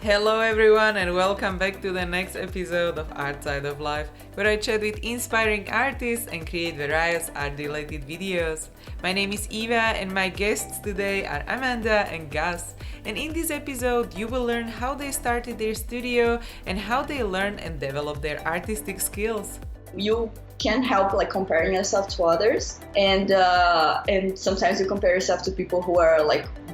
Hello everyone and welcome back to the next episode of Art Side of Life, where I chat with inspiring artists and create various art-related videos. My name is Eva and my guests today are Amanda and Gus. And in this episode you will learn how they started their studio and how they learn and develop their artistic skills. You can't help comparing yourself to others, and sometimes you compare yourself to people who are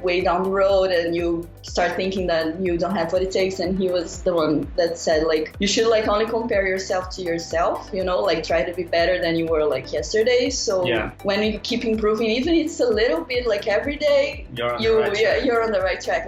way down the road, and you start thinking that you don't have what it takes. And he was the one that said you should only compare yourself to yourself, try to be better than you were yesterday. So when you keep improving, even if it's a little bit every day, you're on the right track.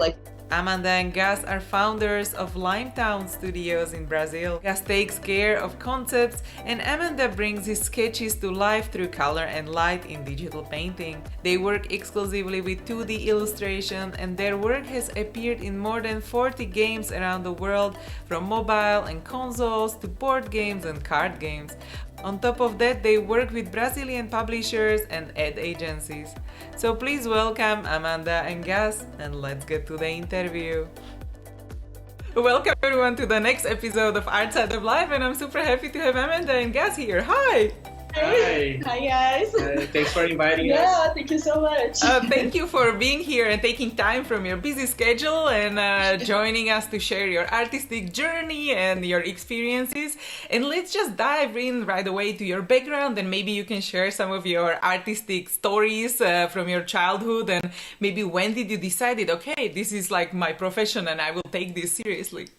Amanda and Gus are founders of Limetown Studios in Brazil. Gus takes care of concepts and Amanda brings his sketches to life through color and light in digital painting. They work exclusively with 2D illustration and their work has appeared in more than 40 games around the world, from mobile and consoles to board games and card games. On top of that, they work with Brazilian publishers and ad agencies. So please welcome Amanda and Gus, and let's get to the interview. Welcome everyone to the next episode of Art Side of Life, and I'm super happy to have Amanda and Gus here. Hi! Hi guys. Thanks for inviting us. Yeah, thank you so much. Thank you for being here and taking time from your busy schedule and joining us to share your artistic journey and your experiences. And let's just dive in right away to your background, and maybe you can share some of your artistic stories from your childhood, and maybe when did you decide, okay, this is my profession and I will take this seriously?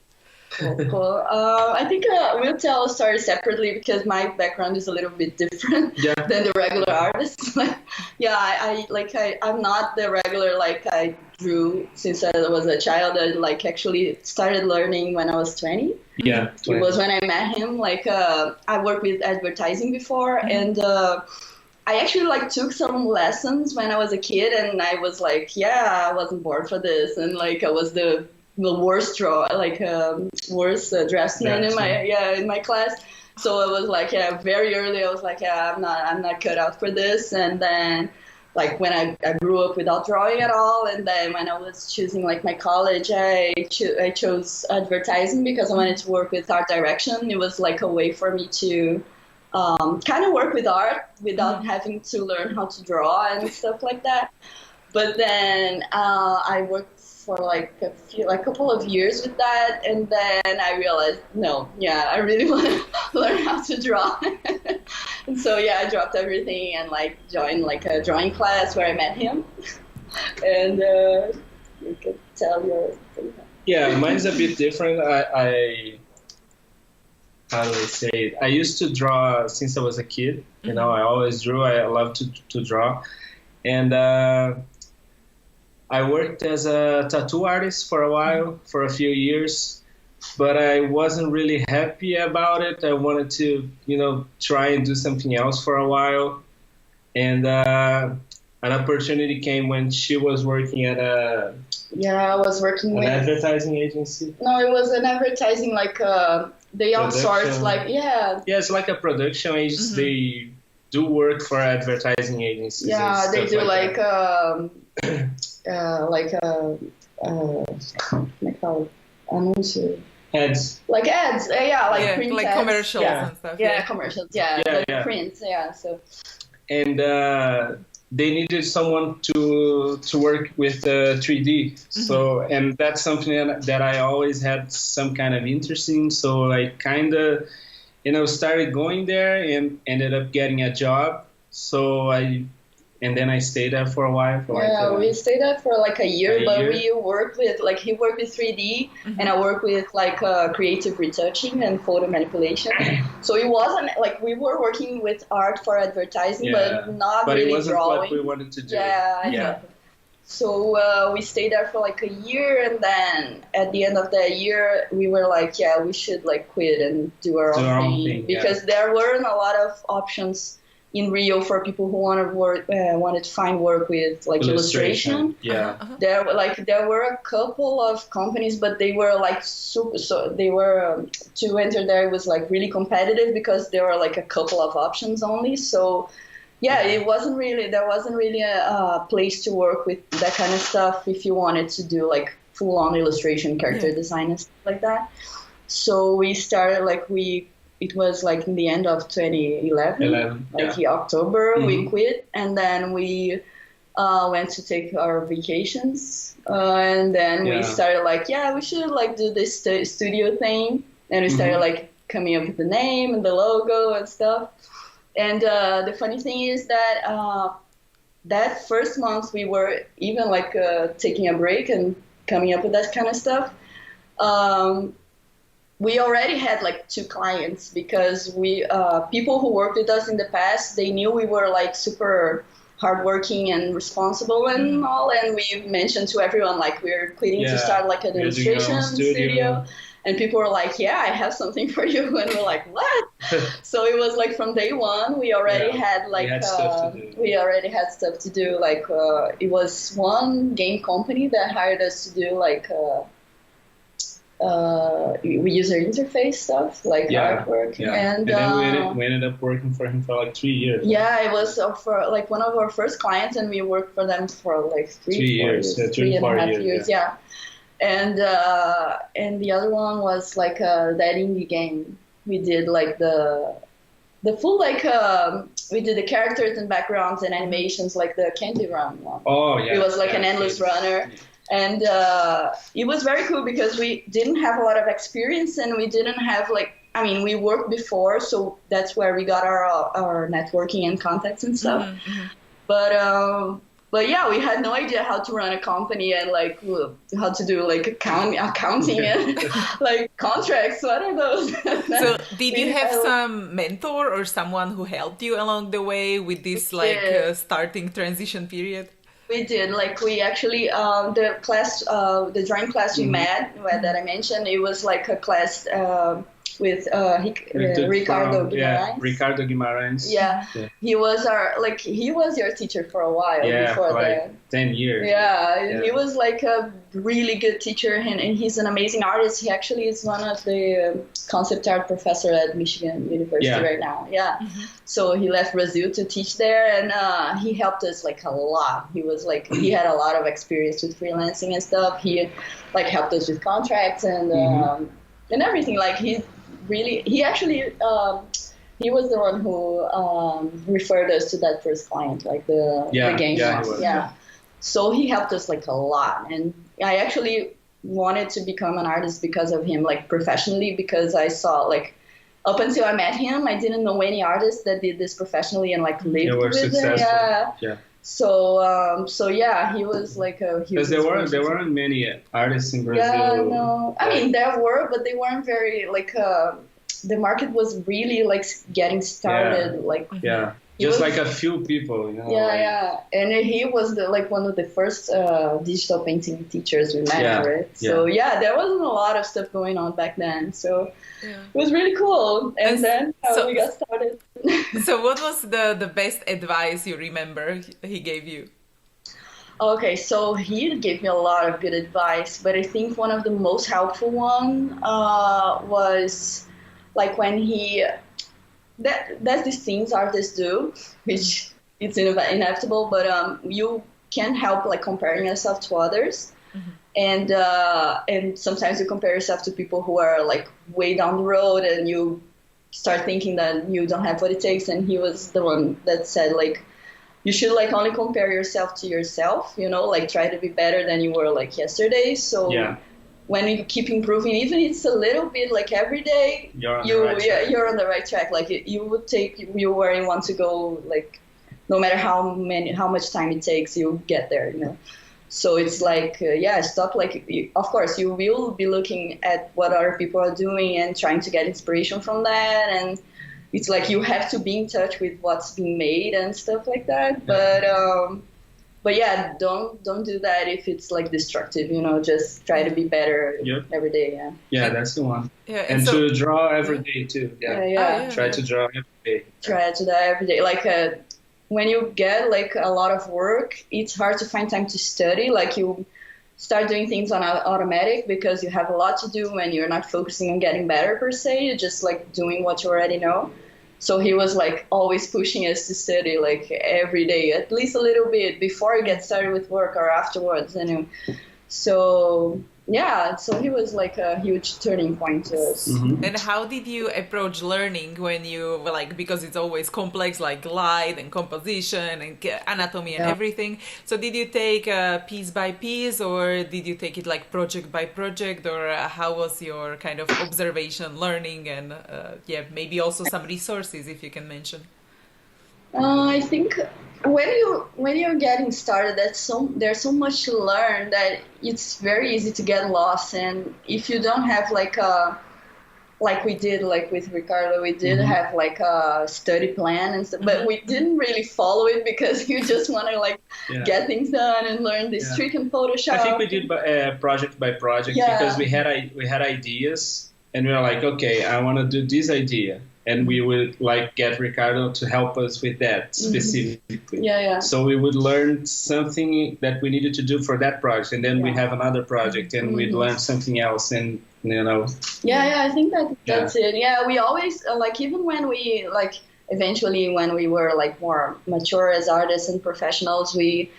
Cool. I think we'll tell a story separately because my background is a little bit different than the regular artists. I'm not the regular I drew since I was a child. I actually started learning when I was 20. Yeah, 20. It was when I met him. I worked with advertising before, and I actually took some lessons when I was a kid, and I was I wasn't born for this, and I was the worst draftsman in my class. So I was very early I was I'm not cut out for this. And then when I grew up without drawing at all, and then when I was choosing my college, I chose advertising because I wanted to work with art direction. It was a way for me to kind of work with art without having to learn how to draw and stuff like that. But then I worked for a couple of years with that, and then I realized I really want to learn how to draw. And so I dropped everything and joined a drawing class where I met him. And you could tell your thing. Yeah, mine's a bit different. I how do I say it? I used to draw since I was a kid. I always drew. I love to draw, and I worked as a tattoo artist for a while, for a few years, but I wasn't really happy about it. I wanted to, try and do something else for a while. And an opportunity came when she was working at I was working with an advertising agency. No, it was an advertising, they outsourced, Yeah, it's like a production agency. They do work for advertising agencies. Yeah, they do anúncio. Ads. Ads, print ads. Commercials and stuff. Commercials, prints, so. And they needed someone to work with 3D. So, and that's something that I always had some kind of interest in. So I kind of, started going there and ended up getting a job. So and then I stayed there for a while. We stayed there for a year, we worked with, he worked with 3D, and I worked with creative retouching and photo manipulation. So it wasn't, we were working with art for advertising, but not really drawing. But it wasn't what we wanted to do. Yeah. So we stayed there for a year, and then at the end of that year, we were we should quit and do our own thing. Because there weren't a lot of options in Rio for people who wanted to find work with illustration. Yeah. There were a couple of companies, but they were super. So they were to enter there was really competitive because there were a couple of options only. So there wasn't really a place to work with that kind of stuff if you wanted to do full-on illustration, character design and stuff like that. So we started it was like in the end of 2011, October, we quit, and then we went to take our vacations, and then we started we should do this studio thing, and we started coming up with the name and the logo and stuff. And the funny thing is that that first month we were even taking a break and coming up with that kind of stuff. We already had 2 clients, because we people who worked with us in the past, they knew we were super hardworking and responsible and all, and we mentioned to everyone we're quitting to start an illustration studio. And people were like, yeah, I have something for you. And we're like, what? So it was from day one, we already had we already had stuff to do. It was one game company that hired us to do user interface stuff, artwork. And then we ended up working for him for 3 years. Yeah, it was for one of our first clients, and we worked for them for 3 years, 3.5 years. Yeah. And the other one was that indie game. We did the full we did the characters and backgrounds and animations, the Candy Run one. Oh yeah. It was an endless runner. And it was very cool because we didn't have a lot of experience, and we didn't have we worked before, so that's where we got our networking and contacts and stuff. But yeah, we had no idea how to run a company and how to do accounting and contracts. What are those? So did you have some mentor or someone who helped you along the way with this starting transition period? We did. We actually the class, the drawing class we met that I mentioned, it was a class with Ricardo Guimarães. Ricardo Guimarães. Yeah. He was he was your teacher for a while before that. 10 years. Yeah, he was a really good teacher, and he's an amazing artist. He actually is one of the concept art professor at Michigan University right now. Yeah. So he left Brazil to teach there, and he helped us a lot. He was he had a lot of experience with freelancing and stuff. He helped us with contracts and everything. He actually he was the one who referred us to that first client, the game one. Yeah. So he helped us a lot, and I actually wanted to become an artist because of him, professionally, because I saw up until I met him, I didn't know any artists that did this professionally and lived with successful. it. Yeah. So yeah, he was because there weren't many artists in Brazil. Yeah, no. I mean, there were, but they weren't very the market was really getting started. Just a few people, Yeah. And he was one of the first digital painting teachers we met, right? So there wasn't a lot of stuff going on back then. So it was really cool. And then we got started. So what was the best advice you remember he gave you? Okay, so he gave me a lot of good advice, but I think one of the most helpful one was when that's these things artists do, which it's inevitable, but you can't help comparing yourself to others, and sometimes you compare yourself to people who are way down the road, and you start thinking that you don't have what it takes. And he was the one that said you should only compare yourself to yourself, try to be better than you were yesterday. So when you keep improving, even if it's a little bit every day, you're on the right track. You would take you where you want to go, no matter how much time it takes, you'll get there, So it's stop. Of course, you will be looking at what other people are doing and trying to get inspiration from that. And it's you have to be in touch with what's being made and stuff like that. But yeah, don't do that if it's destructive. Just try to be better every day. Yeah, that's the one. Yeah, and to draw every day too. Try to draw every day. Try to draw every day. When you get a lot of work, it's hard to find time to study. You start doing things on automatic because you have a lot to do and you're not focusing on getting better per se. You're just doing what you already know. So he was always pushing us to study every day, at least a little bit before you get started with work or afterwards. So yeah, so he was like a huge turning point to us. And how did you approach learning when you were like, because it's always complex, like light and composition and anatomy and everything. So did you take piece by piece, or did you take it like project by project, or how was your kind of observation, learning, and maybe also some resources if you can mention? I think when you're getting started, there's so much to learn that it's very easy to get lost. And if you don't have like we did, like with Ricardo, we did have like a study plan and stuff, but we didn't really follow it because you just want to like get things done and learn this trick in Photoshop. I think we did project by project because we had ideas and we were like, okay, I want to do this idea. And we would like get Ricardo to help us with that specifically. So we would learn something that we needed to do for that project, and then we have another project, and we'd learn something else, and you know. I think that's it. Yeah, we always like, even when we like eventually when we were like more mature as artists and professionals, we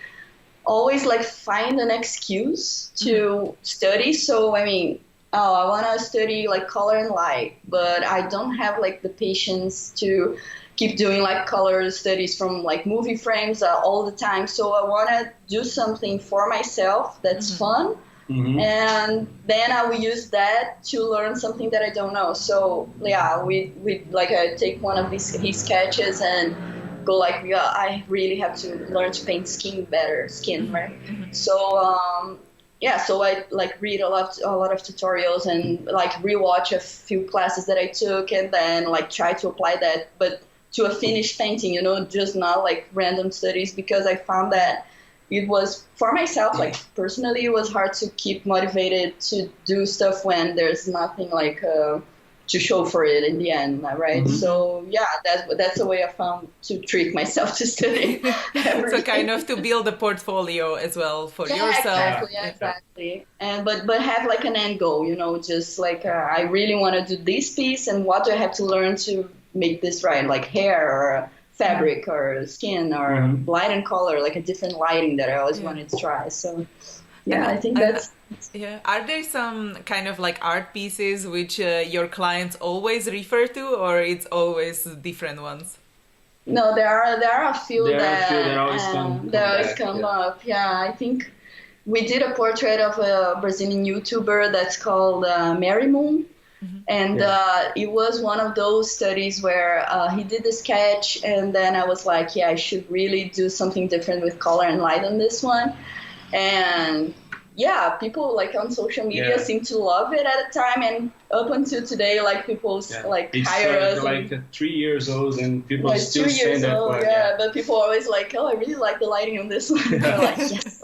always like find an excuse to study. So I mean, I want to study like color and light, but I don't have like the patience to keep doing like color studies from like movie frames all the time. So I want to do something for myself that's fun. And then I will use that to learn something that I don't know. So yeah, we like I take one of his sketches and go like, I really have to learn to paint skin, right? So so I like read a lot of tutorials and like rewatch a few classes that I took, and then like try to apply that, but to a finished painting, you know, just not like random studies, because I found that it was, for myself, like personally, it was hard to keep motivated to do stuff when there's nothing like to show for it in the end, right? So yeah, that's a way I found to trick myself to study. So kind of to build a portfolio as well for yourself. Exactly. And but have like an end goal, you know, just like I really want to do this piece, and what do I have to learn to make this right, like hair or fabric or skin or light and color, like a different lighting that I always wanted to try. So I think that's. Are there some kind of like art pieces which your clients always refer to, or it's always different ones? No, there are a few that always come up. Yeah, I think we did a portrait of a Brazilian YouTuber that's called Mary Moon. And it was one of those studies where he did the sketch, and then I was like, I should really do something different with color and light on this one. And people like on social media seem to love it at the time, and up until today, like people like hire us. Like 3 years old, and people like still say that one. But people always like, I really like the lighting on this one. I'm like, yes.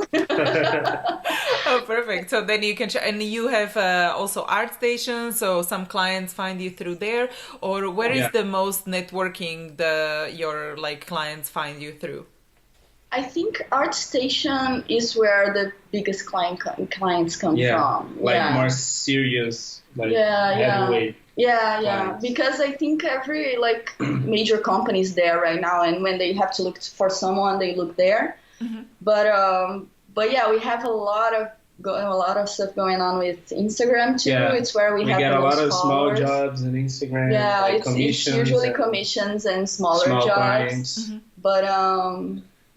Oh, perfect. So then you can and you have also art stations, so some clients find you through there, or where is the most networking your like clients find you through? I think ArtStation is where the biggest clients come from. Like more serious, like heavyweight. Clients. Because I think every like major company is there right now, and when they have to look for someone, they look there. But we have a lot of stuff going on with Instagram too. It's where we have get a lot of followers. small jobs on Instagram. It's usually commissions and smaller jobs. Clients.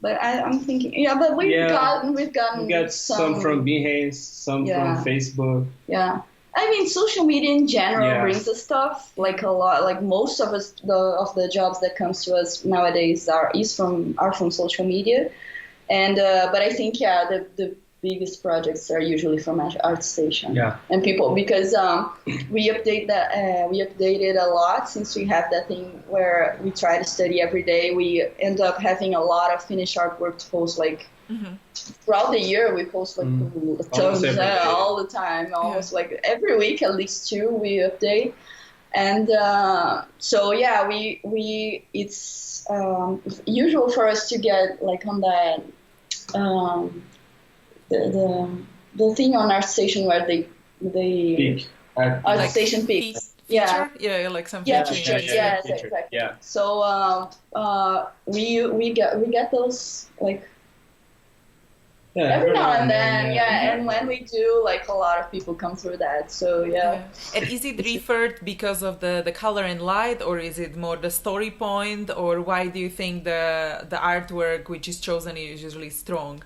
But I'm thinking, but we've gotten some from Behance, some from Facebook. Yeah, I mean, social media in general brings us stuff, like a lot. Like most of us, the jobs that comes to us nowadays are from social media, and but I think the biggest projects are usually from ArtStation. And people, because we updated a lot since we have that thing where we try to study every day. We end up having a lot of finished artwork to post like throughout the year. We post like tons all the time, almost like every week at least 2 we update. And it's usual for us to get like on that the thing on ArtStation where they peak. ArtStation peak. Like some features. Exactly. So we get those like Every now and then, yeah. And when we do, like a lot of people come through that. So yeah. And is it referred because of the color and light, or is it more the story point, or why do you think the artwork which is chosen is usually strong?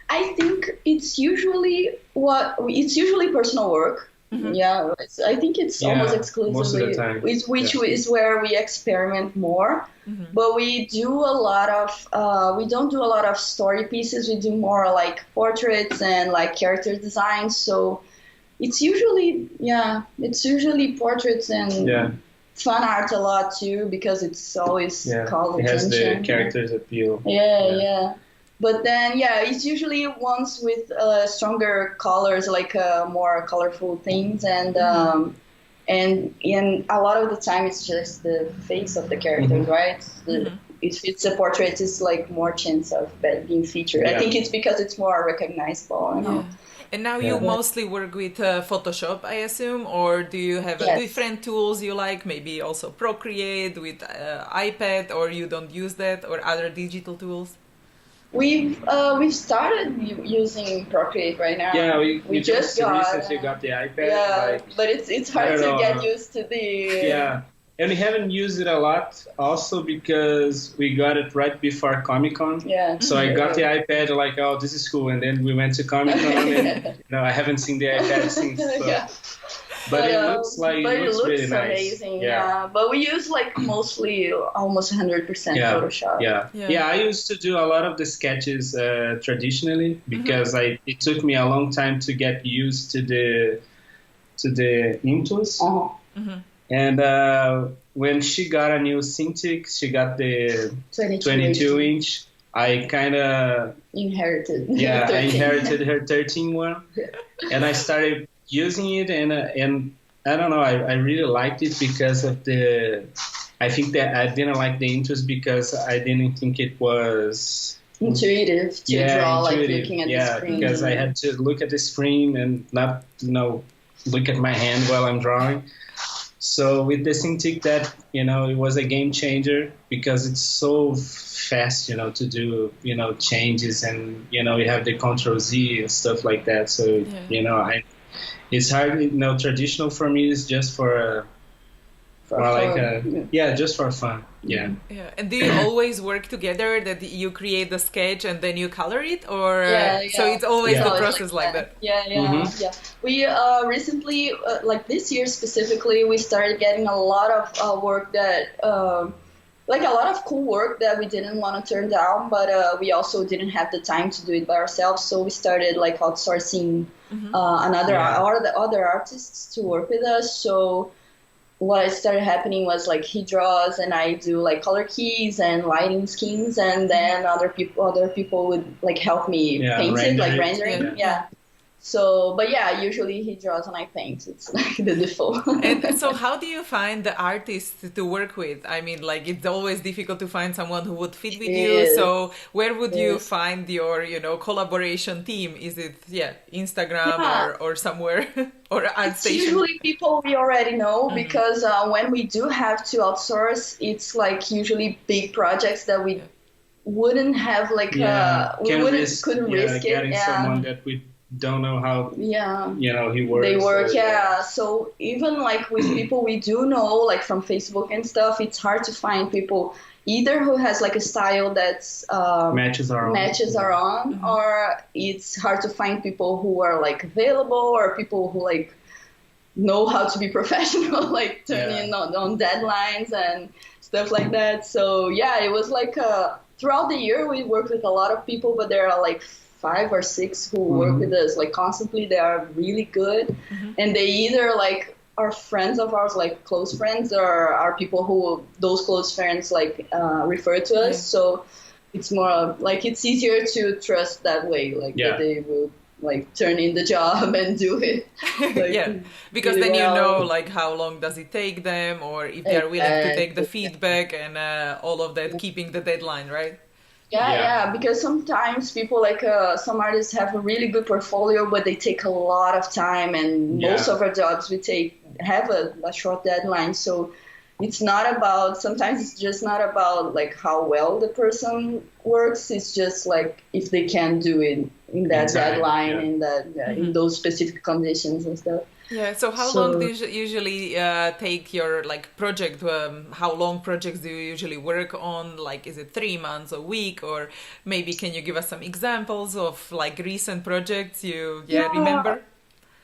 I think it's usually personal work. Mm-hmm. Yeah, I think it's almost exclusively, most of the time. Which is where we experiment more. Mm-hmm. But we don't do a lot of story pieces. We do more like portraits and like character designs. So it's usually portraits and fun art a lot too, because it's always called attention. It has the characters appeal. Yeah. But then, it's usually ones with stronger colors, like more colorful things, and in a lot of the time it's just the face of the characters, right? If it's a portrait, it's like more chance of being featured. I think it's because it's more recognizable, you know. And now you mostly work with Photoshop, I assume, or do you have different tools you like? Maybe also Procreate with iPad, or you don't use that, or other digital tools? We've started using Procreate right now. Yeah, we just recently got the iPad. Yeah, but it's hard to get used to the. Yeah, and we haven't used it a lot, also because we got it right before Comic-Con. Yeah. So I got the iPad like, oh, this is cool, and then we went to Comic-Con, and I haven't seen the iPad since. So. But it looks really nice. Amazing. Yeah. But we use like mostly almost 100% Photoshop. Yeah. I used to do a lot of the sketches traditionally because it took me a long time to get used to the intus. And when she got a new Cintiq, she got the 22-inch. I kind of inherited. Yeah, I inherited her 13 one, and I started using it, and I don't know, I really liked it because of I think that I didn't like the intus because I didn't think it was intuitive to draw, like looking at the screen. Yeah, because I had to look at the screen and not, look at my hand while I'm drawing. So with the Cintiq, that, it was a game changer because it's so fast, to do, changes, and, you have the Ctrl-Z and stuff like that. So, it's hard, traditional for me is just just for fun. Yeah. And do you always work together, that you create the sketch and then you color it, or so it's always the process like that? Yeah. We recently, like this year specifically, we started getting a lot of work that like a lot of cool work that we didn't want to turn down, but we also didn't have the time to do it by ourselves. So we started like outsourcing other artists to work with us. So what started happening was like he draws and I do like color keys and lighting schemes, and then other people would like help me paint it, like rendering. So, but usually he draws and I paint. It's like the default. And so how do you find the artists to work with? I mean, like, it's always difficult to find someone who would fit with you. So where would you find your, collaboration team? Is it, Instagram or somewhere or ArtStation? It's usually people we already know, because when we do have to outsource, it's like usually big projects that we wouldn't have like, couldn't risk it. Getting someone that we don't know how he works. They work, So even like with people we do know, like from Facebook and stuff, it's hard to find people either who has like a style that's matches our own, or it's hard to find people who are like available, or people who like know how to be professional, like turning on deadlines and stuff like that. So it was like throughout the year we worked with a lot of people, but there are like 5 or 6 who work with us like constantly. They are really good, and they either like are friends of ours, like close friends, or are people who those close friends like refer to us. So it's more like it's easier to trust that way, like that they will like turn in the job and do it. Like, because then you know like how long does it take them, or if they are willing to take the feedback and all of that, keeping the deadline, right? Because sometimes people like some artists have a really good portfolio, but they take a lot of time, and most of our jobs we have a short deadline. So it's not about, sometimes it's just not about like how well the person works. It's just like if they can do it in that deadline, in that in those specific conditions and stuff. Yeah. So how long do you usually take your like project? How long projects do you usually work on? Like, is it 3 months, a week, or maybe can you give us some examples of like recent projects you remember?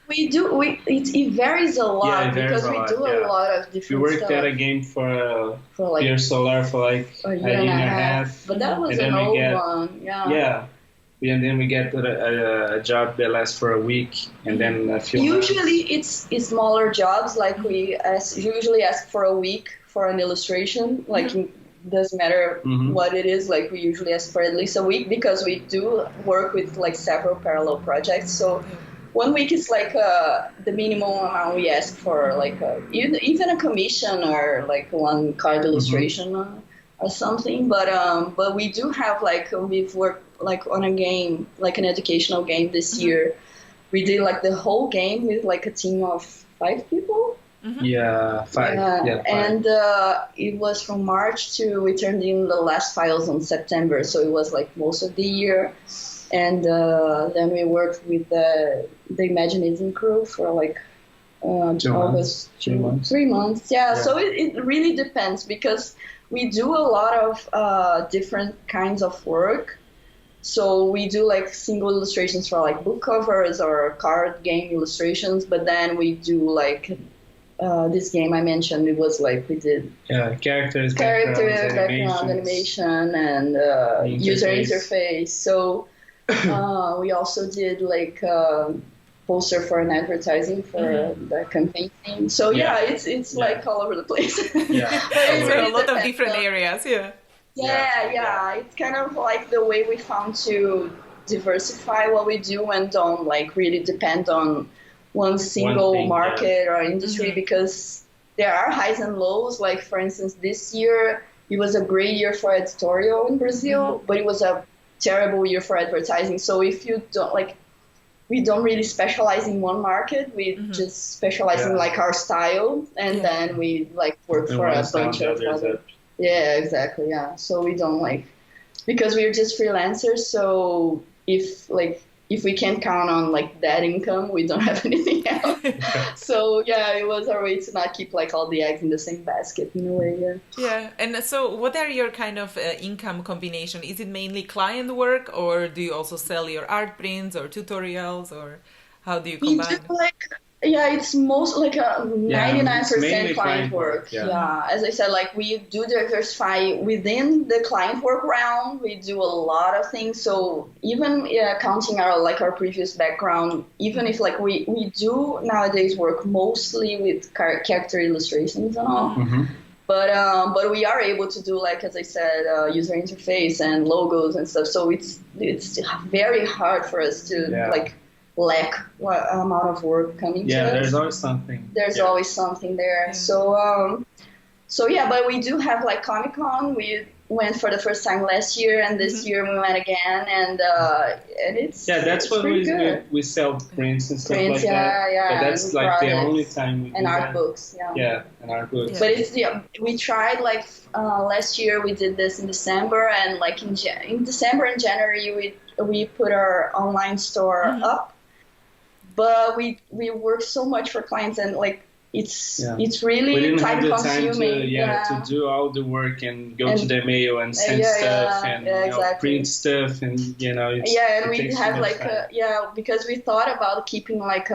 We do. It varies a lot because we do a lot of different. We worked stuff. at a game for like Pier Solar for like a year and a half. But that was an old one. Yeah. Yeah. And then we get a job that lasts for a week, and then a few. Usually, it's smaller jobs. Like we usually ask for a week for an illustration. Like it doesn't matter what it is. Like we usually ask for at least a week because we do work with like several parallel projects. So 1 week is like the minimum amount we ask for. Like even a commission or like one card illustration or something. But we do have like we've worked like on a game, like an educational game this year. We did like the whole game with like a team of 5 people. Yeah, 5. Yeah, 5. And it was from March to, we turned in the last files on September. So it was like most of the year. And then we worked with the Imaginism crew for like August, 3 months. Yeah. So it really depends because we do a lot of different kinds of work. So we do like single illustrations for like book covers or card game illustrations, but then we do like this game I mentioned. It was like we did characters, background animation, and user interface. So we also did like poster for an advertising for the campaign theme. So it's like all over the place. It's a lot of different areas. Yeah. It's kind of like the way we found to diversify what we do and don't like really depend on one single market or industry because there are highs and lows. Like for instance, this year it was a great year for editorial in Brazil, but it was a terrible year for advertising. So if you don't like, we don't really specialize in one market. We just specialize in like our style, and then we like work for a bunch of other. Yeah, exactly. Yeah. So we don't like, because we're just freelancers. So if we can't count on like that income, we don't have anything else. So it was our way to not keep like all the eggs in the same basket in a way. Yeah. And so what are your kind of income combination? Is it mainly client work, or do you also sell your art prints or tutorials, or how do you combine? We do it's most like a 99% client work. As I said, like we do diversify within the client work realm. We do a lot of things. So even counting our previous background, even if like we do nowadays work mostly with character illustrations and all. But we are able to do, like, as I said, user interface and logos and stuff. So it's very hard for us to lack what amount of work coming to us. There's always something. There's always something there. But we do have like Comic-Con. We went for the first time last year, and this year we went again, and it's that's what we sell prints and stuff like that. But that's like the only time we do and art books. And art books. But it's we tried like last year we did this in December, and like in December and January we put our online store up. But we work so much for clients, and like it's really time consuming. To do all the work and go to the mail and send stuff and print stuff and and we have like because we thought about keeping like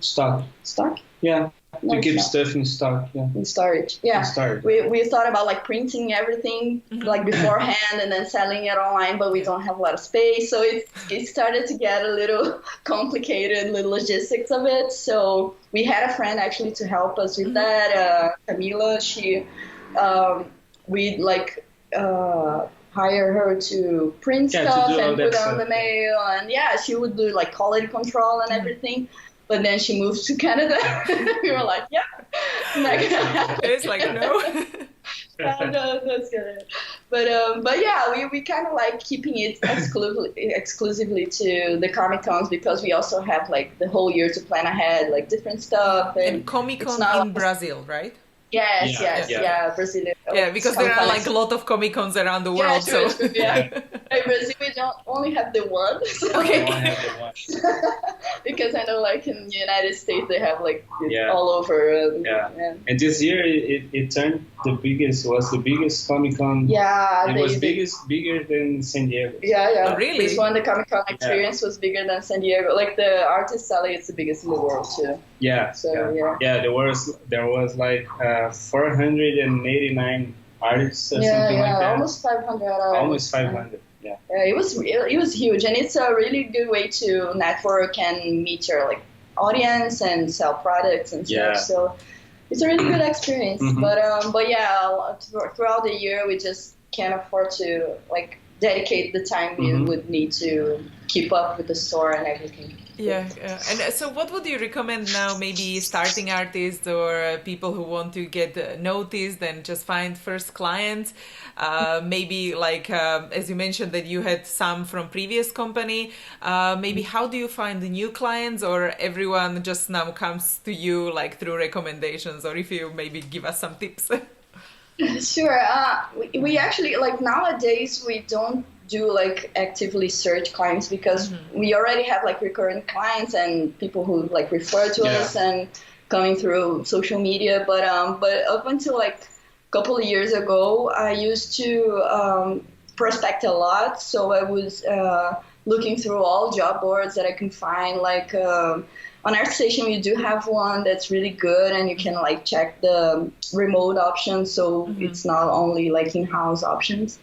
stock. To keep stuff in stock, in storage. We thought about like printing everything like beforehand and then selling it online, but we don't have a lot of space, so it started to get a little complicated, the logistics of it. So we had a friend actually to help us with that, Camila. She we like hire her to print stuff and put it on the mail, and she would do like quality control and everything. But then she moved to Canada. We were like, not gonna happen. It's like, no. No, that's good. But yeah, we kind of like keeping it exclusively to the Comic Cons because we also have like the whole year to plan ahead, like different stuff, And and Comic it's Con not in Brazil, right? yes, Yeah, yeah, Brazilian. Yeah, because there are like a lot of Comic Cons around the world. True, So yeah. In Brazil, we don't only have the one. So Okay. Don't have the watch. because I know, like in the United States, they have like it Yeah. all over. Yeah. And this year it turned was the biggest Comic Con. Yeah, It was bigger than San Diego. Yeah. Oh, really? This one, the Comic Con experience was bigger than San Diego. Like the Artist Alley, it's the biggest in the world too. Yeah. So, yeah. yeah. There was like 489 artists or something like that. Almost 500. Almost 500. Yeah. It was huge, and it's a really good way to network and meet your like audience and sell products and stuff. Yeah. So it's a really good experience. Mhm. But yeah, throughout the year we just can't afford to like dedicate the time we would need to keep up with the store and everything. Yeah. And so what would you recommend now, maybe starting artists or people who want to get noticed and just find first clients? Maybe like, as you mentioned that you had some from previous company, maybe how do you find the new clients, or everyone just now comes to you like through recommendations, or if you maybe give us some tips? Sure. We actually like nowadays we don't do like actively search clients because we already have like recurrent clients and people who like refer to us and coming through social media. But up until like a couple of years ago, I used to prospect a lot. So I was looking through all job boards that I can find. Like on ArtStation, we do have one that's really good, and you can like check the remote options. So it's not only like in-house options.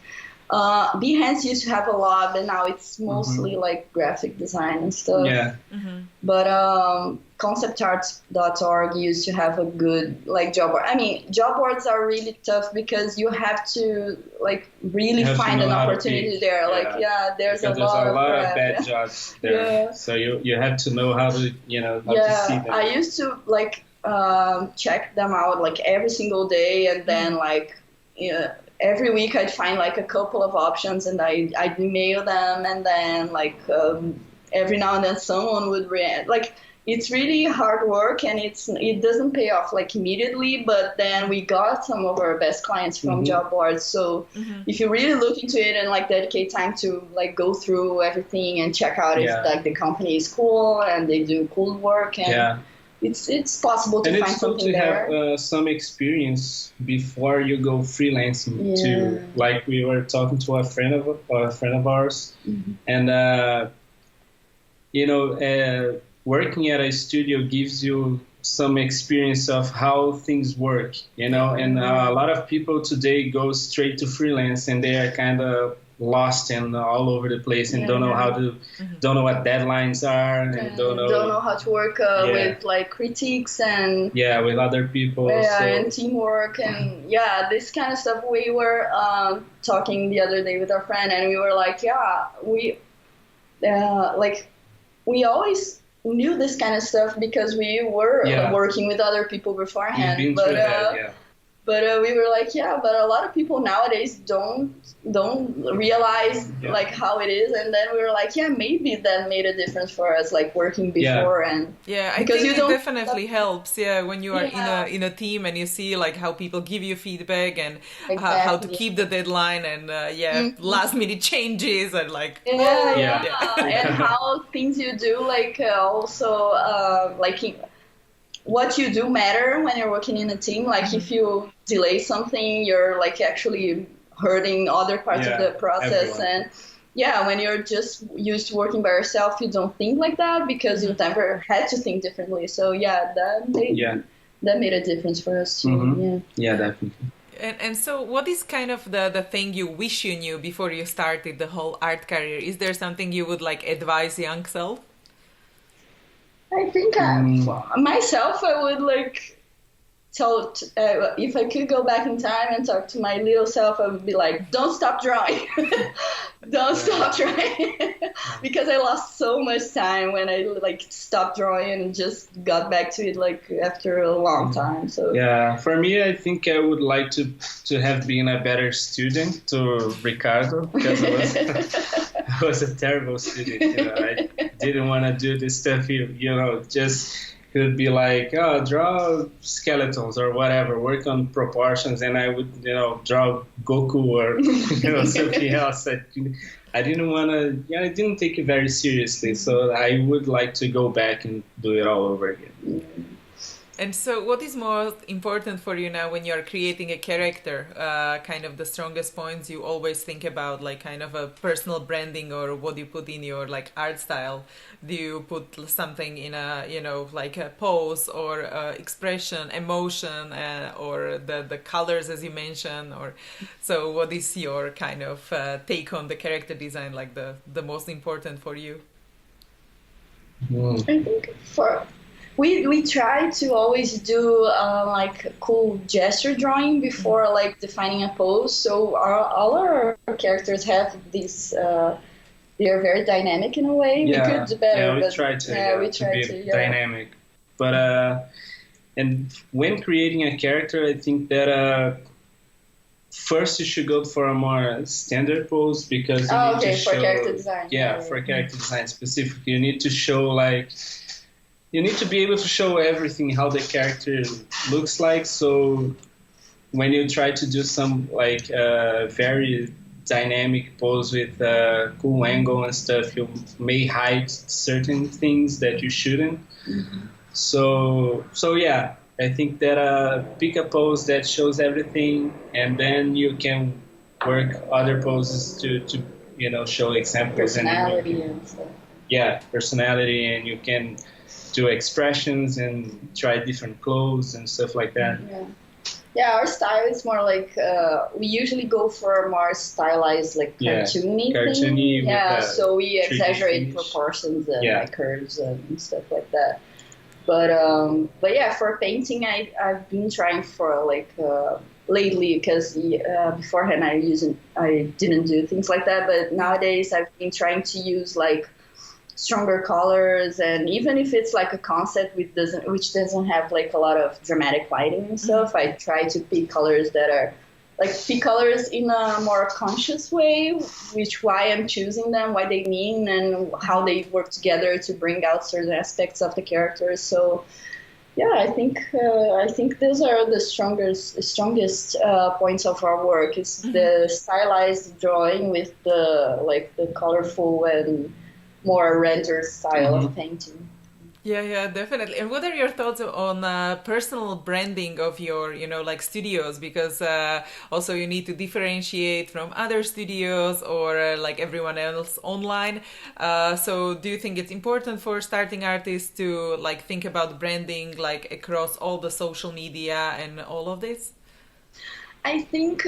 Behance used to have a lot, but now it's mostly like graphic design and stuff. Yeah. But conceptarts.org used to have a good like job board. I mean, job boards are really tough because you have to like really find an opportunity there. Like there's a lot of bad jobs there. So you have to know how to to see them. I used to like check them out like every single day, and then like every week I'd find like a couple of options and I'd email them, and then like every now and then someone would react. Like it's really hard work, and it doesn't pay off like immediately, but then we got some of our best clients from job boards. So if you really look into it and like dedicate time to like go through everything and check out if like the company is cool and they do cool work, and it's possible to find something there. And it's good to have some experience before you go freelancing too. Like we were talking to a friend of ours, and working at a studio gives you some experience of how things work, and a lot of people today go straight to freelance, and they are kind of lost and all over the place and don't know how to, don't know what deadlines are, and don't know how to work with like critiques and with other people, and teamwork and this kind of stuff. We were talking the other day with our friend, and we were like, we always knew this kind of stuff because we were working with other people beforehand, but we were like, but a lot of people nowadays don't realize like how it is, and then we were like, maybe that made a difference for us, like working before and I think it definitely helps when you are in a team and you see like how people give you feedback and how to keep the deadline and last minute changes and like and how things you do like also like what you do matter when you're working in a team. Like if you delay something, you're like actually hurting other parts of the process. Everyone. And when you're just used to working by yourself, you don't think like that because you've never had to think differently. So that made a difference for us too. Definitely. And so what is kind of the thing you wish you knew before you started the whole art career? Is there something you would like advise young self? I think myself, I would like if I could go back in time and talk to my little self, I would be like, don't stop drawing. Don't stop drawing. Because I lost so much time when I like stopped drawing and just got back to it like after a long time. So yeah, for me, I think I would like to have been a better student to Ricardo, because I was a terrible student. I didn't want to do this stuff, just could be like, oh, draw skeletons or whatever, work on proportions, and I would, draw Goku or, something else. I didn't want to, I didn't take it very seriously, so I would like to go back and do it all over again. And so what is most important for you now when you're creating a character? Kind of the strongest points you always think about, like kind of a personal branding, or what you put in your like art style? Do you put something in a, like a pose or expression, emotion, or the colors as you mentioned? Or so what is your kind of take on the character design, like the most important for you? I think we try to always do like cool gesture drawing before like defining a pose. So all our characters have these. They are very dynamic in a way. Yeah, we could do better. Yeah, we try to be dynamic. But and when creating a character, I think that first you should go for a more standard pose, because you need to show, for character design. Yeah, for character design specifically, you need to show you need to be able to show everything, how the character looks like. So when you try to do some very dynamic pose with cool angle and stuff, you may hide certain things that you shouldn't. Mm-hmm. So yeah, I think that pick a pose that shows everything, and then you can work other poses to show examples. Personality and stuff. Yeah, personality, and you can do expressions and try different clothes and stuff like that. Yeah, our style is more like we usually go for a more stylized, like cartoony thing. Yeah, so we exaggerate proportions and curves and stuff like that. But yeah, for painting, I've been trying for lately, because beforehand I didn't do things like that. But nowadays I've been trying to use stronger colors, and even if it's like a concept which doesn't have like a lot of dramatic lighting and stuff, I try to pick colors that are pick colors in a more conscious way, why I'm choosing them, what they mean, and how they work together to bring out certain aspects of the characters. So yeah, I think those are the strongest points of our work. It's the stylized drawing with the colorful and more rendered style of painting. Yeah, definitely. And what are your thoughts on personal branding of your, studios? Because also you need to differentiate from other studios or everyone else online. So do you think it's important for starting artists to think about branding across all the social media and all of this? I think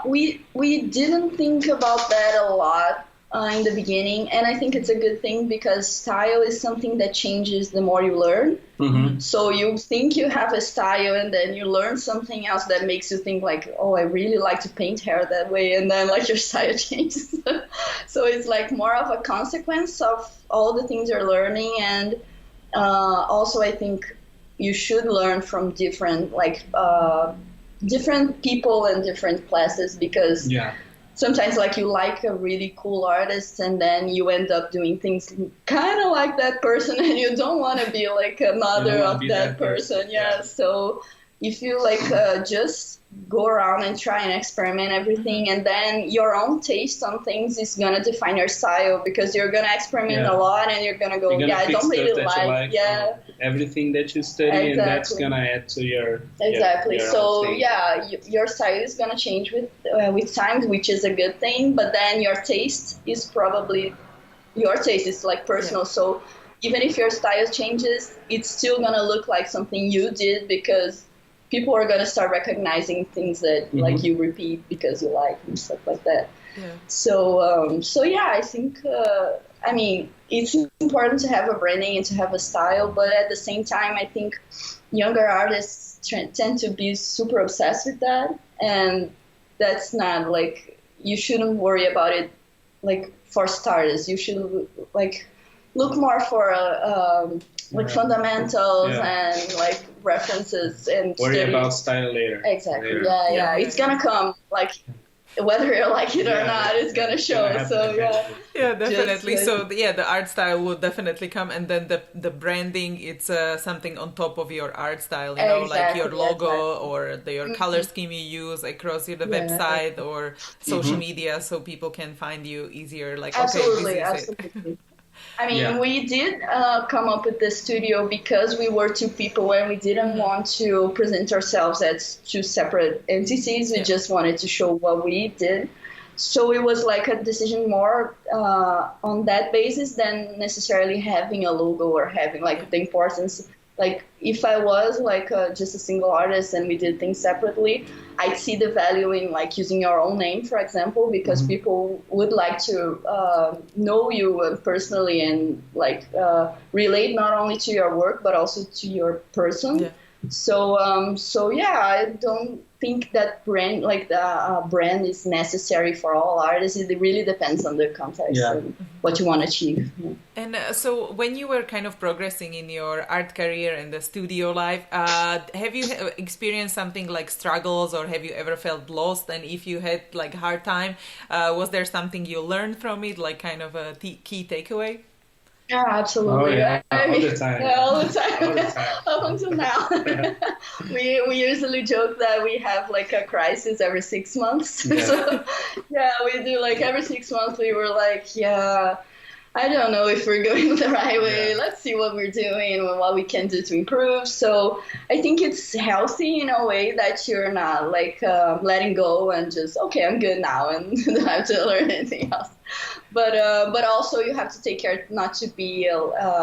we didn't think about that a lot in the beginning, and I think it's a good thing, because style is something that changes the more you learn. Mm-hmm. So you think you have a style, and then you learn something else that makes you think oh, I really like to paint hair that way, and then your style changes. So it's more of a consequence of all the things you're learning. And also I think you should learn from different different people and different classes, because sometimes you like a really cool artist, and then you end up doing things kind of like that person, and you don't want to be another of that person. Yeah. So if you just go around and try and experiment everything, and then your own taste on things is going to define your style, because you're going to experiment a lot, and you're going to go, I don't really like everything that you study, and that's going to add to your so your style is going to change with time, which is a good thing. But then your taste is personal. So even if your style changes, it's still going to look like something you did, because people are going to start recognizing things that you repeat because you like, and stuff like that. Yeah. So yeah, I think it's important to have a branding and to have a style, but at the same time, I think younger artists tend to be super obsessed with that, and that's not like, you shouldn't worry about it. Like for starters, you should like look more for like fundamentals and like references and worry study. about style later. Exactly. Later. Yeah. It's gonna come, like whether you like it or not, it's gonna show. So yeah, definitely. Just, so the art style will definitely come, and then the branding, it's something on top of your art style, you know, like your logo or your color scheme you use across your website or social media, so people can find you easier. Like absolutely. It. I mean, we did come up with this studio because we were two people and we didn't want to present ourselves as two separate entities. We just wanted to show what we did. So it was like a decision more on that basis than necessarily having a logo or having like the importance. Like if I was like just a single artist and we did things separately, I'd see the value in like using your own name, for example, because people would like to know you personally and like relate not only to your work but also to your person. Yeah. So I don't think that brand, like the brand, is necessary for all artists. It really depends on the context and what you want to achieve. And so when you were kind of progressing in your art career and the studio life, have you experienced something like struggles, or have you ever felt lost? And if you had like hard time, was there something you learned from it, like kind of a key takeaway? Yeah, absolutely. All the time. Yeah, all the time. Up until now. we usually joke that we have like a crisis every 6 months. Yeah. So we do like every 6 months we were like, I don't know if we're going the right way. Yeah. Let's see what we're doing and what we can do to improve. So I think it's healthy in a way that you're not like letting go and just, okay, I'm good now and don't have to learn anything else. But also you have to take care not to be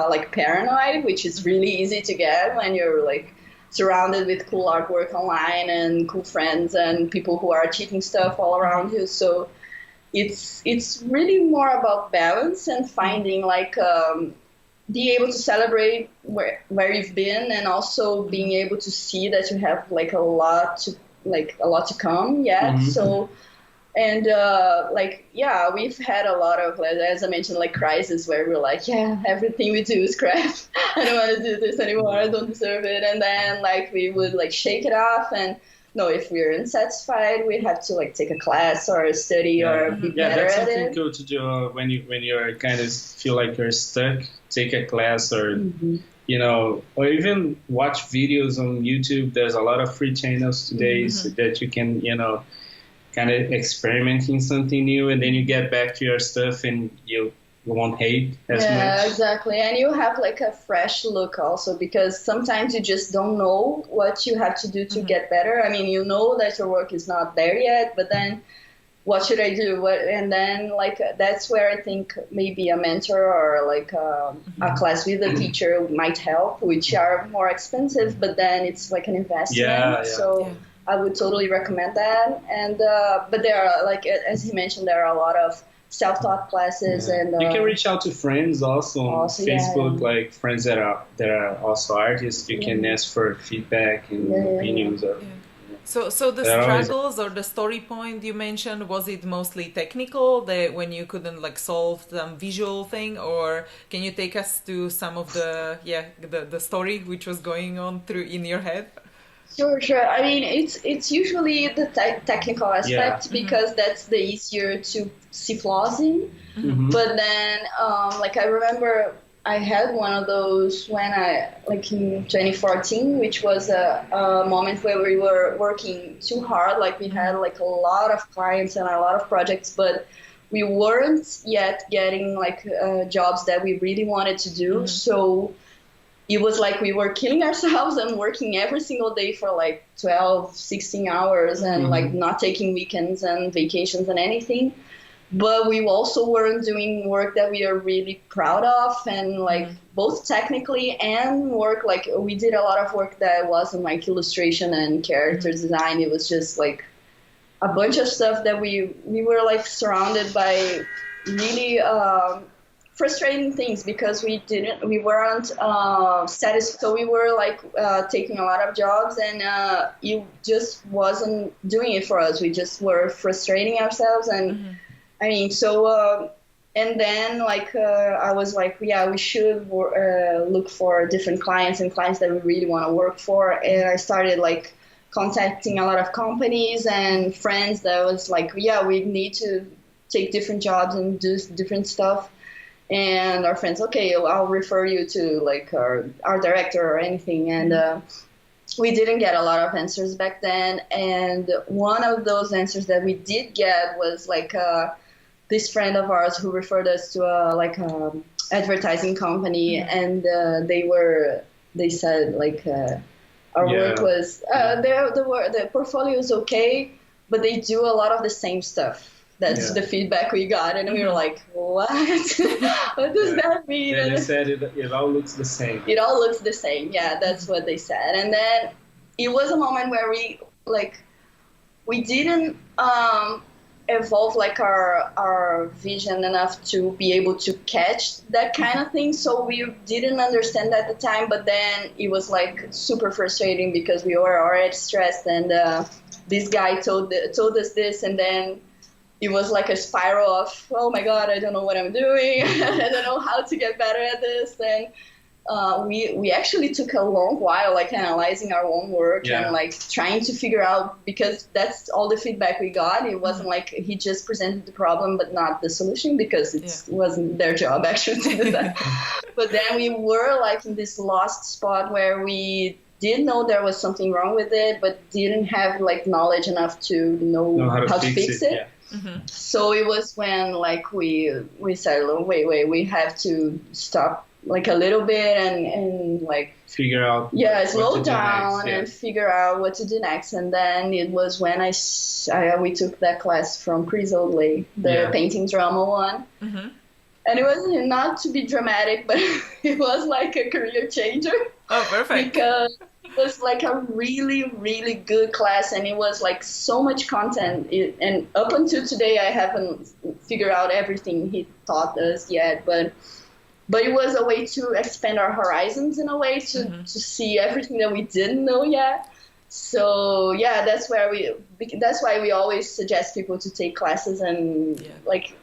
like paranoid, which is really easy to get when you're like surrounded with cool artwork online and cool friends and people who are achieving stuff all around you. So it's really more about balance and finding like being able to celebrate where you've been, and also being able to see that you have like a lot to come yet. So and we've had a lot of, as I mentioned, like crises where we're like, everything we do is crap. I don't want to do this anymore. I don't deserve it. And then like we would like shake it off, and no, if we're unsatisfied, we have to like take a class or study or be better that's at something it. cool to do when you're kind of feel like you're stuck. Take a class or you know, or even watch videos on YouTube. There's a lot of free channels today so that you can, you know, kind of experimenting something new, and then you get back to your stuff and you won't hate as much. Yeah, exactly. And you have like a fresh look also, because sometimes you just don't know what you have to do to get better. I mean, you know that your work is not there yet, but then what should I do? And then like that's where I think maybe a mentor or like a class with a teacher might help, which are more expensive, but then it's like an investment. So I would totally recommend that. And but there are, like as he mentioned, there are a lot of self-taught classes, and you can reach out to friends also on Facebook, like friends that are also artists. You can ask for feedback and opinions. So the struggles or the story point you mentioned, was it mostly technical, when you couldn't like solve some visual thing, or can you take us to some of the story which was going on through in your head? Sure. I mean, it's usually the technical aspect because that's the easier to see flaws in. But then, like I remember I had one of those when like in 2014, which was a moment where we were working too hard. Like we had like a lot of clients and a lot of projects, but we weren't yet getting like jobs that we really wanted to do. So it was like we were killing ourselves and working every single day for like 12, 16 hours and like not taking weekends and vacations and anything. But we also weren't doing work that we are really proud of, and like both technically and work, like we did a lot of work that wasn't like illustration and character design. It was just like a bunch of stuff that we were like surrounded by really frustrating things because we weren't satisfied. So we were like taking a lot of jobs, and it just wasn't doing it for us. We just were frustrating ourselves, and I mean, so and then like I was like, yeah, we should look for different clients and clients that we really want to work for, and I started like contacting a lot of companies and friends that was like, yeah, we need to take different jobs and do different stuff. And our friends, okay, I'll refer you to like our director or anything. And we didn't get a lot of answers back then. And one of those answers that we did get was like this friend of ours who referred us to a advertising company, and they said like our work was the portfolio is okay, but they do a lot of the same stuff. That's the feedback we got, and we were like, what? What does that mean? Yeah, they said it all looks the same. It all looks the same. Yeah, that's what they said. And then it was a moment where we didn't evolve like our vision enough to be able to catch that kind of thing. So we didn't understand at the time, but then it was like super frustrating because we were already stressed, and this guy told us this, and then it was like a spiral of, oh my God, I don't know what I'm doing. I don't know how to get better at this. And we actually took a long while like analyzing our own work and like trying to figure out, because that's all the feedback we got. It wasn't like he just presented the problem but not the solution, because it wasn't their job actually to do that. But then we were like in this lost spot where we did know there was something wrong with it, but didn't have like knowledge enough to know how to fix it. Yeah. So it was when like we said, wait, we have to stop like a little bit and like figure out slow down and figure out what to do next. And then it was when we took that class from Chris Oldley, the painting drama one. And it was not to be dramatic, but it was like a career changer. Oh, perfect. Because it was like a really, really good class, and it was like so much content. And up until today, I haven't figured out everything he taught us yet, but it was a way to expand our horizons in a way to see everything that we didn't know yet. So yeah, that's why we always suggest people to take classes and like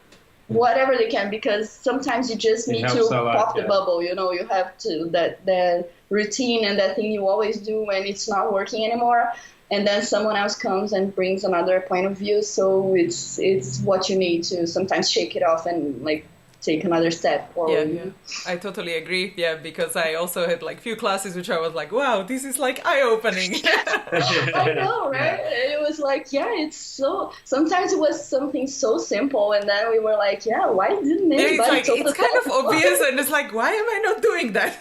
whatever they can, because sometimes you just need to pop the bubble, you know. You have to that routine and that thing you always do when it's not working anymore, and then someone else comes and brings another point of view, so it's what you need to sometimes shake it off and like take another step forward. I totally agree. Because I also had like few classes which I was like, wow, this is like eye-opening. I know, right? It was like, it's so, sometimes it was something so simple, and then we were like, why didn't anybody it's kind of obvious, and it's like, why am I not doing that?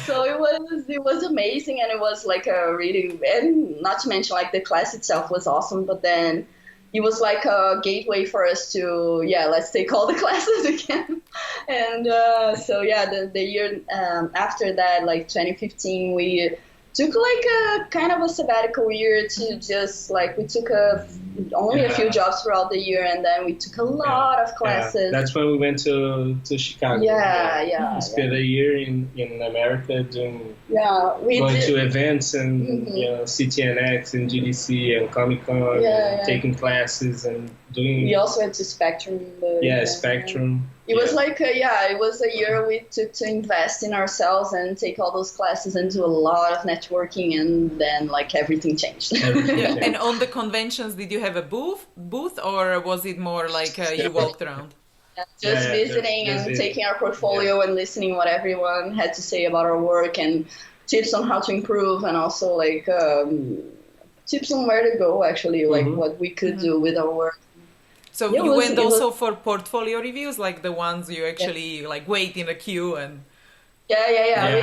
So it was amazing, and it was like a really, and not to mention like the class itself was awesome, but then it was like a gateway for us to, let's take all the classes again. And the year after that, like 2015, we took like a kind of a sabbatical year to just like, we took only a few jobs throughout the year, and then we took a lot of classes. That's when we went to Chicago. Spent a year in America going to events and CTNX and GDC and Comic Con, taking classes and doing. We also went to Spectrum. Spectrum. It was like it was a year we took to invest in ourselves and take all those classes and do a lot of networking, and then like everything changed. And on the conventions, did you have a booth, or was it more like you walked around? Just visiting and taking our portfolio and listening what everyone had to say about our work, and tips on how to improve, and also like tips on where to go, actually, like what we could do with our work. So you went also for portfolio reviews, like the ones you actually like wait in a queue and. We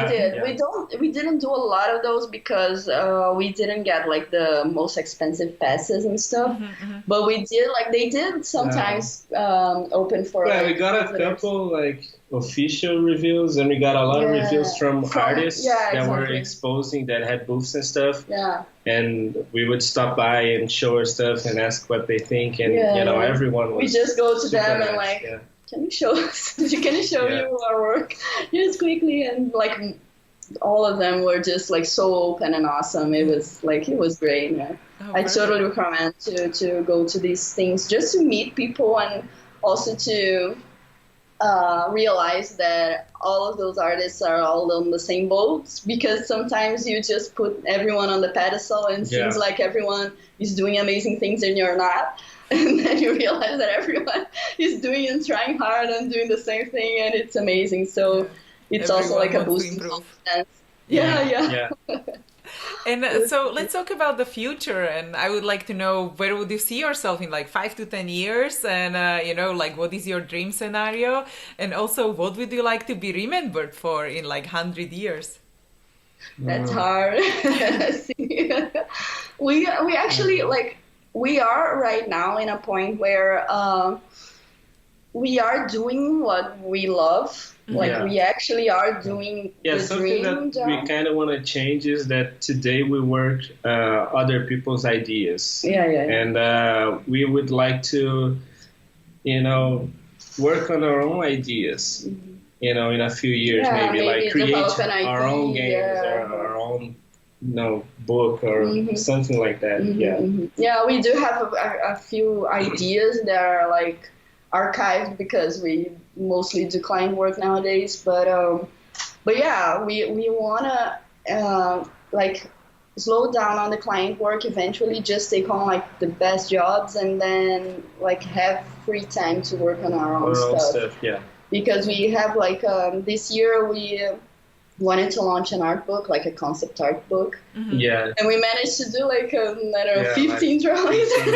did. We didn't do a lot of those because we didn't get like the most expensive passes and stuff. But we did, like they did sometimes open for. We got a couple like official reviews, and we got a lot of reviews from artists that were exposing, that had booths and stuff. And we would stop by and show our stuff and ask what they think, and everyone was. We just go to them and like. can you show us? Can you show you our work just quickly? And like all of them were just like so open and awesome. It was great. Yeah. I totally recommend to go to these things just to meet people and also to realize that all of those artists are all on the same boat, because sometimes you just put everyone on the pedestal and it seems like everyone is doing amazing things and you're not. And then you realize that everyone is doing and trying hard and doing the same thing, and it's amazing. So it's everyone also like a boost in confidence. Yeah. And so let's talk about the future. And I would like to know, where would you see yourself in like 5 to 10 years? And, like, what is your dream scenario? And also, what would you like to be remembered for in like 100 years? That's hard. We actually, like, we are right now in a point where we are doing what we love. Like we actually are doing the something dream that job. we kind of want to change is that today we work other people's ideas. And we would like to, work on our own ideas. In a few years, maybe like create our own games or our own book or something like that. Yeah, we do have a few ideas that are like archived because we mostly do client work nowadays, but yeah, we wanna like slow down on the client work eventually, just take on like the best jobs and then like have free time to work on our own stuff. Because we have like this year we wanted to launch an art book, like a concept art book. And we managed to do like, 15 drawings. And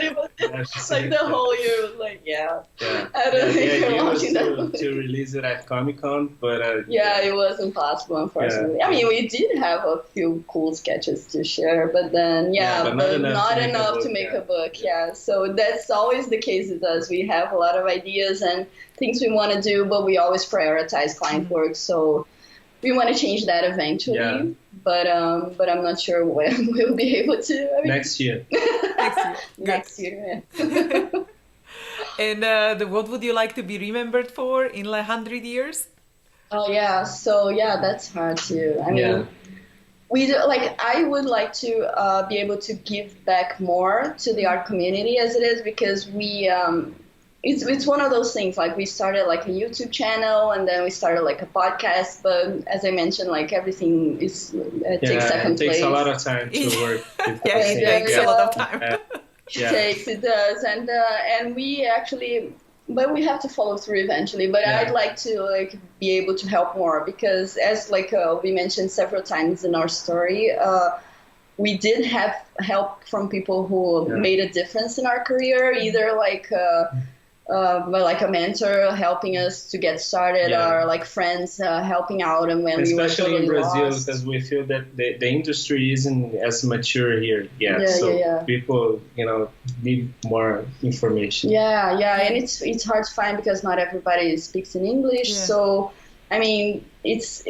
it was like the whole year was like, I don't think we're launching that book. To release it at Comic-Con, but... it wasn't possible, unfortunately. I mean, we did have a few cool sketches to share, but then, but not enough to make a book. So that's always the case with us. We have a lot of ideas and things we want to do, but we always prioritize client work, so... We want to change that eventually, but I'm not sure when we'll be able to. I mean, next year. Next year. And what would you like to be remembered for in like 100 years? Oh yeah, so that's hard too. I mean, we do, like I would like to be able to give back more to the art community as it is, because we. It's one of those things, like we started like a YouTube channel and then we started like a podcast, but as I mentioned, like everything takes second place. It takes a lot of time to work. It takes a lot of time. It does, and we actually, but we have to follow through eventually. But I'd like to like be able to help more, because as like we mentioned several times in our story, we did have help from people who made a difference in our career, either like a mentor helping us to get started, or like friends helping out, and when especially we were totally in Brazil, lost. because we feel that the industry isn't as mature here yet, people need more information. And it's hard to find because not everybody speaks in English. So I mean, it's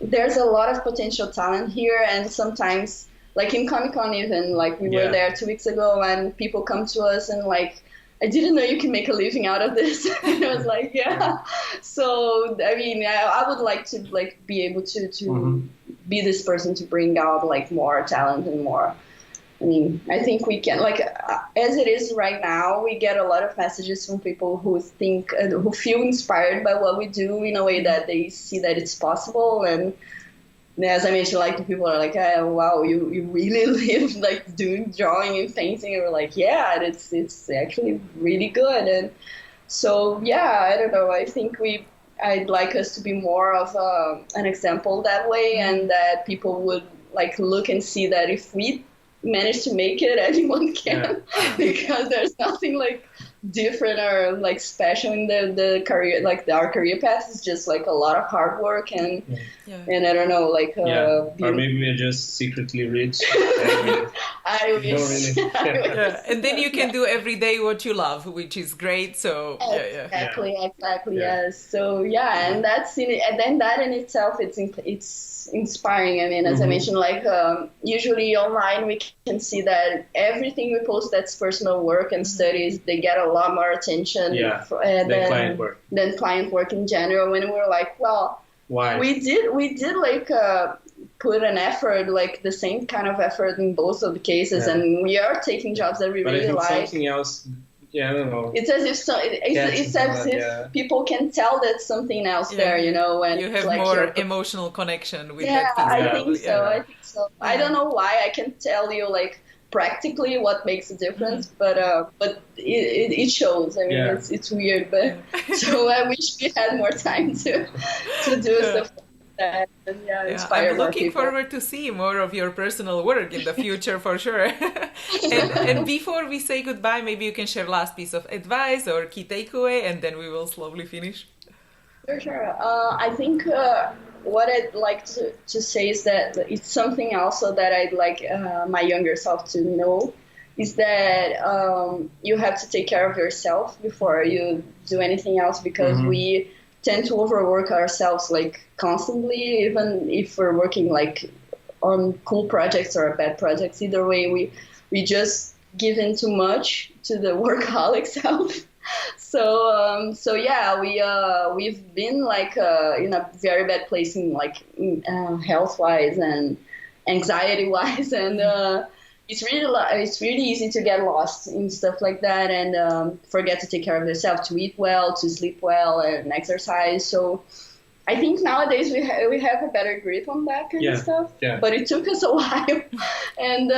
there's a lot of potential talent here, and sometimes like in Comic-Con even, like we were there 2 weeks ago and people come to us and like, I didn't know you can make a living out of this. And I was like, So, I mean, I would like to like be able to be this person to bring out like more talent and more. I mean, I think we can, like, as it is right now, we get a lot of messages from people who think, who feel inspired by what we do in a way that they see that it's possible. And as I mentioned, like, the people are like, wow, you really live like doing drawing and painting. And we're like, it's actually really good. And so, I don't know. I think I'd like us to be more of an example that way, and that people would like look and see that if we manage to make it, anyone can, because there's nothing like different or like special in the career, like our career path is just like a lot of hard work and I don't know, like or maybe we're just secretly rich. I wish. And then you can do every day what you love, which is great. So exactly. Yes. So and that's and then that in itself, it's inspiring. I mean, as I mentioned, like usually online we can see that everything we post that's personal work and studies, they get a lot more attention than client work in general. When we were like, well, why? We did like put an effort, like the same kind of effort in both of the cases, and we are taking jobs that we but really I think like. Something else. Yeah, I don't know. It's as if it's as if people can tell that something else there, you know, when you have like more emotional connection with that piece. I think so. I don't know why. I can tell you like practically what makes a difference, but it shows. I mean, it's weird, but so I wish we had more time to do stuff like that and inspire I'm more looking people. forward to see more of your personal work in the future for sure. and before we say goodbye, maybe you can share last piece of advice or key takeaway, and then we will slowly finish. Sure. I think what I'd like to say is that it's something also that I'd like my younger self to know, is that you have to take care of yourself before you do anything else, because we tend to overwork ourselves like constantly, even if we're working like on cool projects or bad projects. Either way, we just give in too much to the workaholic self. So yeah, we've been like in a very bad place in like health wise and anxiety wise, and it's really easy to get lost in stuff like that and forget to take care of yourself, to eat well, to sleep well, and exercise. So I think nowadays we have a better grip on that kind of stuff. Yeah. But it took us a while, and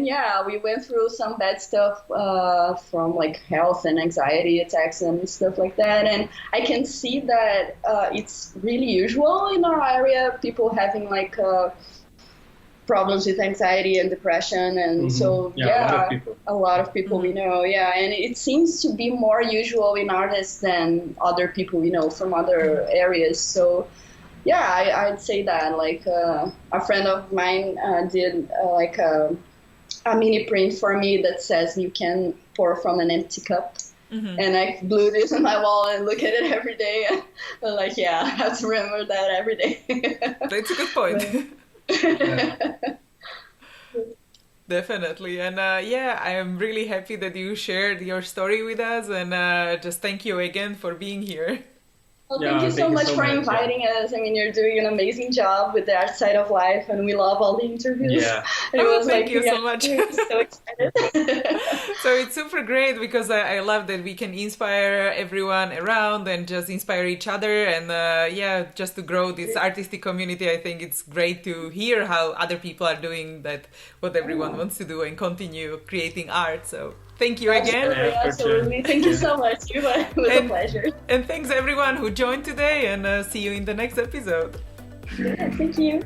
yeah, we went through some bad stuff from like health and anxiety attacks and stuff like that. And I can see that it's really usual in our area, people having like problems with anxiety and depression, and so a lot of people we know, and it seems to be more usual in artists than other people we know from other areas. So I'd say that like a friend of mine did like a mini print for me that says you can pour from an empty cup. And I glue this on my wall and look at it every day. I'm like, I have to remember that every day. That's a good point. Definitely. And I am really happy that you shared your story with us, and just thank you again for being here. Well, thank you so much for inviting us. I mean, you're doing an amazing job with the art side of life, and we love all the interviews. Yeah. Thank you so much. I'm so excited. So it's super great because I love that we can inspire everyone around and just inspire each other, and just to grow this artistic community. I think it's great to hear how other people are doing that, what everyone wants to do, and continue creating art. So thank you again. Absolutely. Thank you so much. It was a pleasure. And thanks everyone who joined today, and see you in the next episode. Yeah, thank you.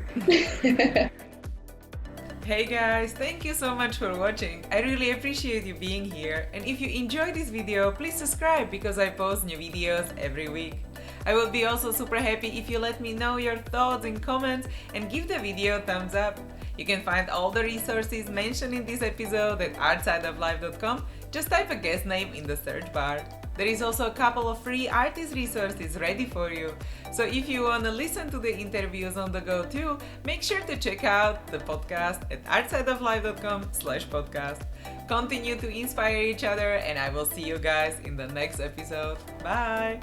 Hey guys, thank you so much for watching. I really appreciate you being here. And if you enjoyed this video, please subscribe because I post new videos every week. I will be also super happy if you let me know your thoughts in comments and give the video a thumbs up. You can find all the resources mentioned in this episode at artsideoflife.com. Just type a guest name in the search bar. There is also a couple of free artist resources ready for you. So if you want to listen to the interviews on the go too, make sure to check out the podcast at artsideoflife.com/podcast. Continue to inspire each other, and I will see you guys in the next episode. Bye!